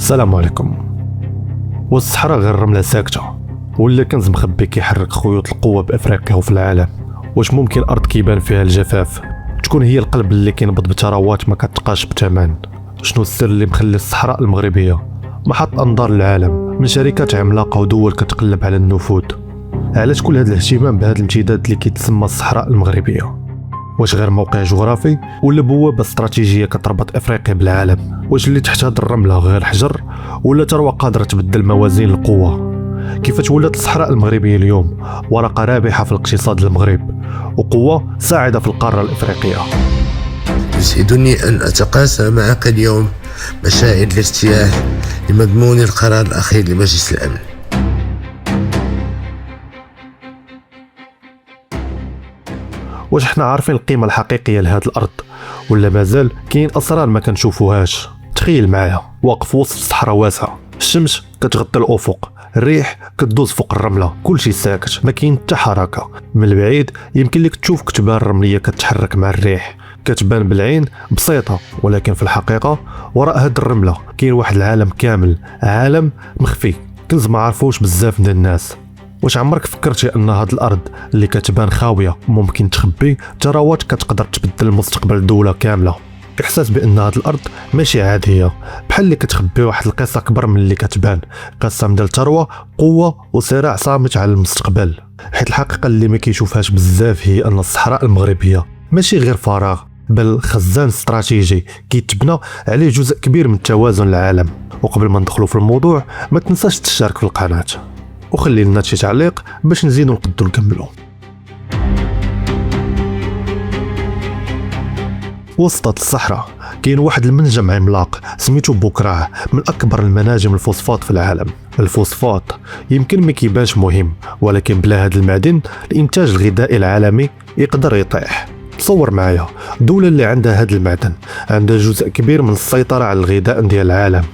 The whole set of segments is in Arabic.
السلام عليكم. والصحراء غير رملة ساكتة ولا كنز مخبي كيحرك خيوط القوة بأفريقيا وفي العالم؟ واش ممكن أرض كيبان فيها الجفاف تكون هي القلب اللي كينبض بثروات ما كتقاش بثمن؟ شنو السر اللي مخلي الصحراء المغربية محط أنظار العالم من شركات عملاقة ودول كتقلب على النفوذ؟ علاش كل هذا الاهتمام بهذا الامتداد اللي كيتسمى الصحراء المغربية؟ واش غير موقع جغرافي ولا بوابة استراتيجية كتربط افريقيا بالعالم؟ واش اللي تحت هاد الرملة غير حجر ولا ثروة قادرة تبدل موازين القوة؟ كيفاش ولات الصحراء المغربية اليوم ورقة رابحة في الاقتصاد المغرب وقوة ساعدة في القارة الافريقية؟ يسعدني أن أتقاسم معك اليوم مشاعر الارتياح لمضمون القرار الأخير لمجلس الأمن. واش احنا عارفين القيمة الحقيقية لهاد الأرض ولا مازال كاين أسرار ما كنشوفوهاش؟ تخيل معايا واقف وسط صحراء واسعة، الشمس كتغطي الأفق، الريح كتدوز فوق الرملة، كلشي ساكت، ما كاين حتى حركة. من البعيد يمكن لك تشوف كتبان الرملية كتحرك مع الريح، كتبان بالعين بسيطة، ولكن في الحقيقة وراء هاد الرملة كاين واحد العالم كامل، عالم مخفي، كنز ما عرفوش بزاف من الناس. واش عمرك فكرتي ان هاد الارض اللي كتبان خاويه ممكن تخبي ثروات كتقدر تبدل مستقبل دوله كامله؟ احساس بان هاد الارض ماشي عاديه، بحال اللي كتخبي واحد القصه اكبر من اللي كتبان، قصه ديال ثروه، قوه وصراع صامت على المستقبل. حيت الحقيقه اللي ما كيشوفهاش بزاف هي ان الصحراء المغربيه ماشي غير فراغ، بل خزان استراتيجي كيتبنى عليه جزء كبير من توازن العالم. وقبل ما ندخلوا في الموضوع ما تنساش تشترك في القناه وخلي لنا شي تعليق باش نزيدو نقدو نكملو. وسط الصحراء كاين واحد المنجم عملاق سميتو بوكراه، من اكبر المناجم الفوسفات في العالم. الفوسفات يمكن ما كيبانش مهم، ولكن بلا هذا المعدن الانتاج الغذائي العالمي يقدر يطيح. تصور معايا دولة اللي عندها هذا المعدن عندها جزء كبير من السيطرة على الغذاء ديال العالم.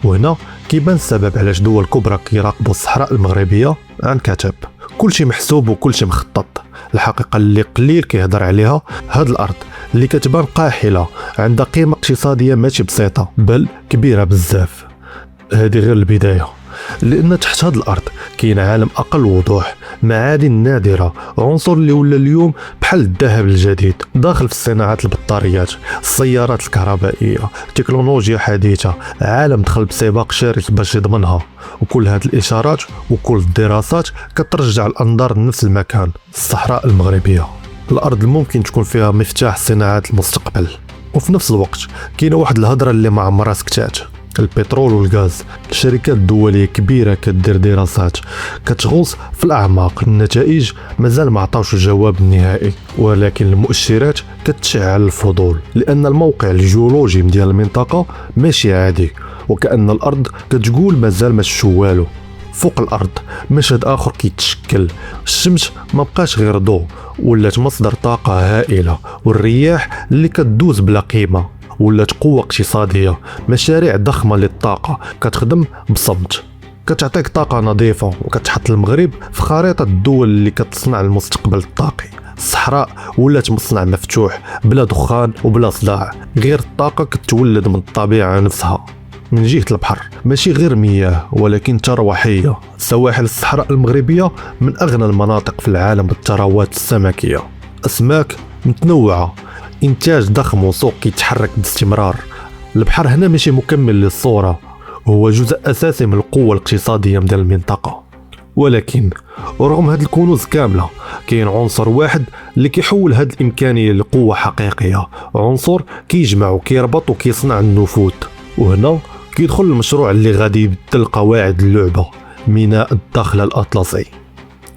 وهنا كيبان السبب علاش دول كبرى كيراقبوا الصحراء المغربيه عن كتب. كلشي محسوب وكلشي مخطط. الحقيقه اللي قليل كيهضر عليها، هاد الارض اللي كتبان قاحله عندها قيمه اقتصاديه ماشي بسيطه بل كبيره بزاف. هذه غير البدايه، لان تحت هاد الارض كاين عالم اقل وضوح، معادن نادره، عنصر اللي ولا اليوم بحال الذهب الجديد داخل في الصناعات البطاريات، السيارات الكهربائيه، تكنولوجيا حديثه، عالم دخل بسباق شرس باش يضمنها. وكل هاد الاشارات وكل الدراسات كترجع الانظار لنفس المكان، الصحراء المغربيه، الارض اللي ممكن تكون فيها مفتاح صناعات المستقبل. وفي نفس الوقت كاينه واحد الهضره اللي ما عمرها سكتات، البترول والغاز. الشركات الدولية كبيرة كدير دراسات كتغوص في الأعماق، النتائج مازال ما عطاوش الجواب النهائي، ولكن المؤشرات كتشعل الفضول، لأن الموقع الجيولوجي ديال المنطقة ماشي عادي، وكأن الأرض كتقول مازال ما شفتو والو. فوق الأرض مشهد آخر كيتشكل، الشمس ما بقاش غير ضوء، ولات مصدر طاقة هائلة، والرياح اللي كتدوز بلا قيمة ولات قوة اقتصادية، مشاريع ضخمة للطاقة كتخدم بصمت، كتعطيك طاقة نظيفة وكتحط المغرب في خريطة الدول اللي كتصنع المستقبل الطاقي. الصحراء ولات مصنع مفتوح بلا دخان وبلا صداع، غير الطاقة كتولد من الطبيعة نفسها. من جهة البحر ماشي غير مياه ولكن ثروة حية. سواحل الصحراء المغربية من أغنى المناطق في العالم بالثروات السمكية، أسماك متنوعة، إنتاج ضخم وسوق كيتحرك باستمرار. البحر هنا ماشي مكمل للصورة، هو جزء أساسي من القوة الاقتصادية ديال المنطقة. ولكن رغم هاد الكنوز كاملة كاين عنصر واحد اللي كيحول هاد الإمكانية لقوة حقيقية، عنصر كيجمع وكيربط وكيصنع النفوذ. وهنا كيدخل المشروع اللي غادي يبدل قواعد اللعبة، ميناء الداخلة الأطلسي.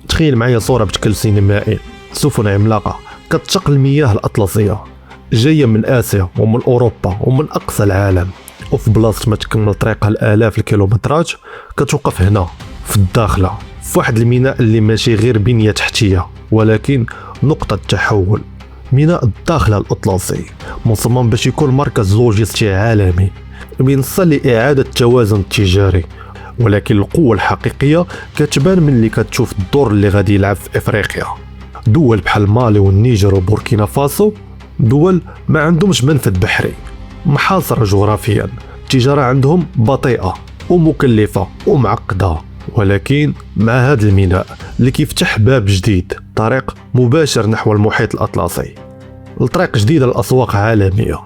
تخيل معايا صورة بشكل سينمائي، سفن عملاقة كتشق المياه الأطلسية، جاية من آسيا ومن أوروبا ومن أقصى العالم، وفي بلاصة ما تكمل طريقها الآلاف الكيلومترات كتوقف هنا في الداخلة، في واحد الميناء اللي ماشي غير بنية تحتية ولكن نقطة تحول. ميناء الداخلة الأطلسي مصمم باش يكون مركز لوجستي عالمي، منصة لإعادة التوازن التجاري. ولكن القوة الحقيقية كتبان من اللي كتشوف الدور اللي غادي يلعب في إفريقيا. دول بحال مالي والنيجر وبوركينا فاسو دول ما عندهمش منفذ بحري، محاصرة جغرافيا، التجارة عندهم بطيئة ومكلفة ومعقدة، ولكن مع هذا الميناء اللي كيفتح باب جديد، طريق مباشر نحو المحيط الأطلسي، الطريق جديدة لأسواق عالمية،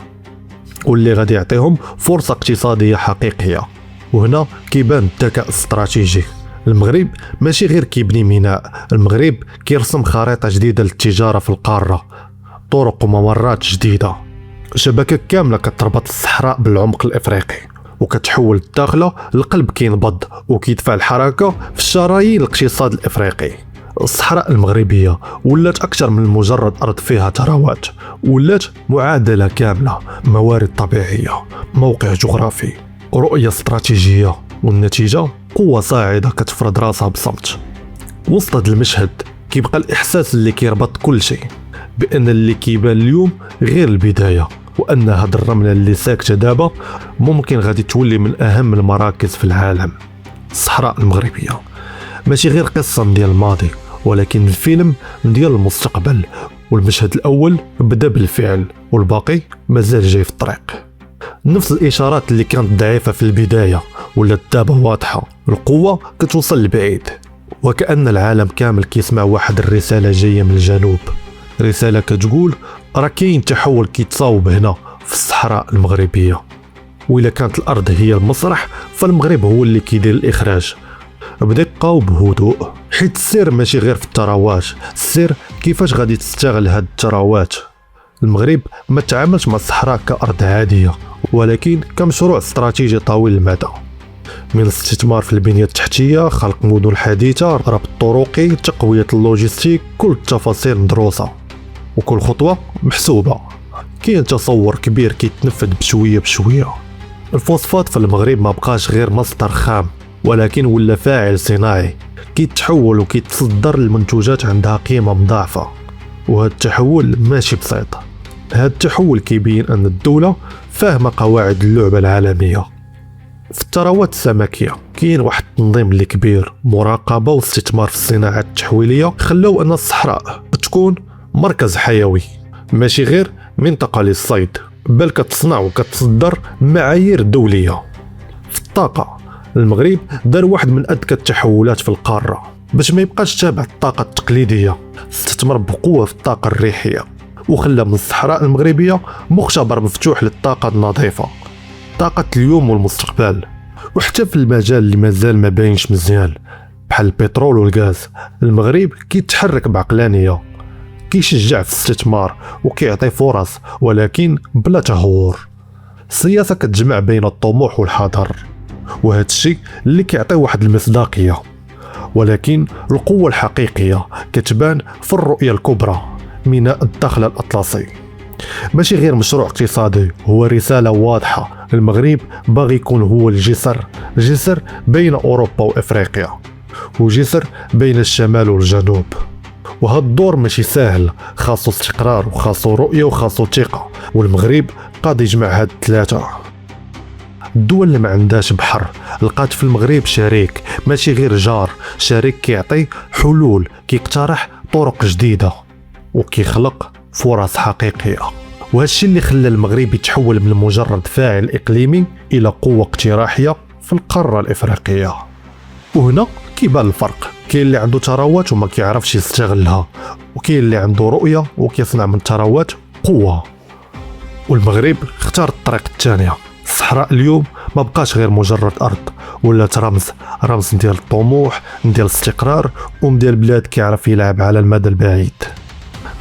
واللي غادي يعطيهم فرصة اقتصادية حقيقية. وهنا كيبان الذكاء الاستراتيجي. المغرب ماشي غير كيبني ميناء، المغرب كيرسم خريطة جديدة للتجارة في القارة، طرق وممرات جديدة، شبكة كاملة كتربط الصحراء بالعمق الإفريقي، وكتحول الداخلة لقلب كينبض وكيدفع الحركة في الشرايين الاقتصاد الإفريقي. الصحراء المغربية ولات أكثر من مجرد أرض فيها ثروات، ولات معادلة كاملة، موارد طبيعية، موقع جغرافي، رؤية استراتيجية، والنتيجة قوة صاعدة كتفرض راسها بصمت. وسط هذا المشهد كيبقى الإحساس اللي كيربط كل شيء، بأن اللي كيبان اليوم غير البداية، وأن هاد الرملة اللي ساكتة دابا ممكن غادي تولي من أهم المراكز في العالم. الصحراء المغربية ماشي غير قصة ديال الماضي، ولكن الفيلم ديال المستقبل، والمشهد الأول بدأ بالفعل والباقي مازال جاي في الطريق. نفس الإشارات اللي كانت ضعيفة في البداية ولات دابا واضحة، القوة كتوصل لبعيد، وكأن العالم كامل كيسمع واحد الرسالة جاية من الجنوب، رسالة كتقول راه كاين تحول كيتصاوب هنا في الصحراء المغربية. وإلا كانت الأرض هي المسرح، فالمغرب هو اللي كيدير الإخراج بدقة وبهدوء، حيت السر ماشي غير في الثروات، السر كيفاش غادي تستغل هاد الثروات. المغرب ما تعاملش مع الصحراء كأرض عادية، ولكن كمشروع استراتيجي طويل المدى، من الاستثمار في البنية التحتية، خلق مدن حديثة، ربط طرقي، تقوية اللوجستيك، كل التفاصيل مدروسة وكل خطوة محسوبة. كاين تصور كبير كيتنفذ بشوية بشوية. الفوسفات في المغرب ما بقاش غير مصدر خام، ولكن ولا فاعل صناعي كيتحول وكيتصدر المنتوجات عندها قيمة مضاعفة. وهذا التحول ماشي بسيط، هذا التحول كيبين أن الدولة فاهمة قواعد اللعبة العالمية. في الثروات السمكية كاين واحد التنظيم اللي كبير، مراقبة واستثمار في الصناعات التحويلية خلاو أن الصحراء تكون مركز حيوي، ماشي غير منطقة للصيد، بل كتصنع وكتصدر معايير دولية. في الطاقة المغرب دار واحد من أذكى التحولات في القارة، باش ما يبقاش تابع الطاقة التقليدية، استثمر بقوة في الطاقة الريحية، وخلى من الصحراء المغربية مختبر مفتوح للطاقة النظيفة، طاقة اليوم والمستقبل. وحتى في المجال اللي مازال ما باينش مزيان بحال البترول والغاز، المغرب كيتحرك بعقلانية، كيشجع في الاستثمار وكيعطي فرص، ولكن بلا تهور. السياسة كتجمع بين الطموح والحذر، وهذا الشيء اللي كيعطي واحد المصداقية. ولكن القوة الحقيقية كتبان في الرؤية الكبرى، ميناء الداخلة الأطلسي ماشي غير مشروع اقتصادي، هو رسالة واضحة. المغرب باغي يكون هو الجسر بين أوروبا وإفريقيا، وجسر بين الشمال والجنوب. وهذا الدور ماشي سهل، خاصو استقرار وخاصو رؤية وخاصو ثقة، والمغرب قادر يجمع هاد الثلاثة. الدول اللي ما عندهاش بحر لقات في المغرب شريك، ماشي غير جار، شريك كيعطي حلول، كيقترح طرق جديدة وكيخلق فرص حقيقية. وهالشي اللي خلى المغرب يتحول من مجرد فاعل إقليمي إلى قوة اقتراحية في القارة الإفريقية. وهنا كيبان الفرق، كاين اللي عنده ثروات وما كيعرفش يستغلها، وكاين اللي عنده رؤية وكيصنع من الثروات قوة. والمغرب اختار الطريق الثانية. الصحراء اليوم ما بقاش غير مجرد أرض، ولات رمز ديال الطموح، ديال الاستقرار، وديال بلاد كيعرف يلعب على المدى البعيد.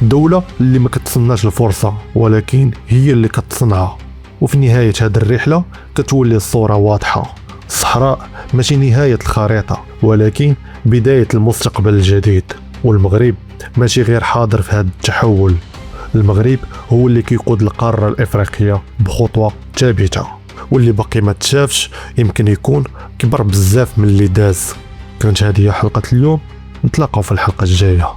دولة اللي ما كتصناش الفرصة، ولكن هي اللي كتصنعها. وفي نهاية هذه الرحلة كتولي الصورة واضحة، الصحراء ماشي نهاية الخريطة، ولكن بداية المستقبل الجديد. والمغرب ماشي غير حاضر في هذا التحول، المغرب هو اللي كيقود القارة الإفريقية بخطوة ثابتة، واللي باقي ما تشافش يمكن يكون كبر بزاف من اللي داز. كانت هذه حلقة اليوم، نتلاقاو في الحلقة الجاية.